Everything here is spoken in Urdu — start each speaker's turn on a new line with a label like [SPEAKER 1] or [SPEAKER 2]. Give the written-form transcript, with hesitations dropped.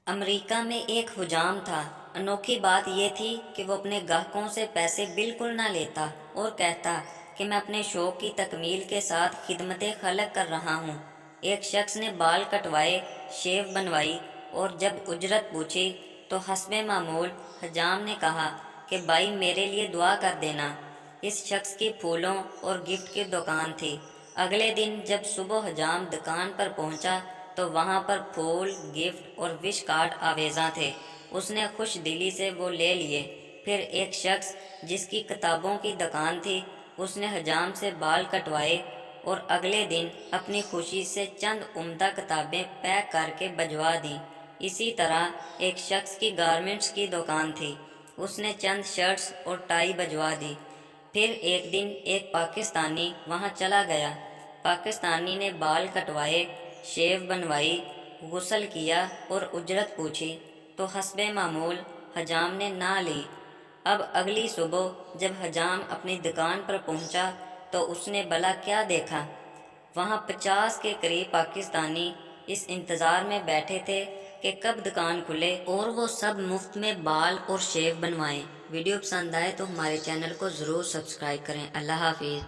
[SPEAKER 1] امریکہ میں ایک حجام تھا۔ انوکھی بات یہ تھی کہ وہ اپنے گاہکوں سے پیسے بالکل نہ لیتا اور کہتا کہ میں اپنے شوق کی تکمیل کے ساتھ خدمت خلق کر رہا ہوں۔ ایک شخص نے بال کٹوائے، شیو بنوائی اور جب اجرت پوچھی تو حسب معمول حجام نے کہا کہ بھائی میرے لیے دعا کر دینا۔ اس شخص کی پھولوں اور گفٹ کی دکان تھی۔ اگلے دن جب صبح حجام دکان پر پہنچا تو وہاں پر پھول، گفٹ اور وش کارڈ آویزاں تھے۔ اس نے خوش دلی سے وہ لے لیے۔ پھر ایک شخص جس کی کتابوں کی دکان تھی، اس نے حجام سے بال کٹوائے اور اگلے دن اپنی خوشی سے چند عمدہ کتابیں پیک کر کے بھجوا دیں۔ اسی طرح ایک شخص کی گارمنٹس کی دکان تھی، اس نے چند شرٹس اور ٹائی بھجوا دی۔ پھر ایک دن ایک پاکستانی وہاں چلا گیا۔ پاکستانی نے بال کٹوائے، شیو بنوائی، غسل کیا اور اجرت پوچھی تو حسب معمول حجام نے نہ لی۔ اب اگلی صبح جب حجام اپنی دکان پر پہنچا تو اس نے بھلا کیا دیکھا، وہاں 50 کے قریب پاکستانی اس انتظار میں بیٹھے تھے کہ کب دکان کھلے اور وہ سب مفت میں بال اور شیو بنوائیں۔ ویڈیو پسند آئے تو ہمارے چینل کو ضرور سبسکرائب کریں۔ اللہ حافظ۔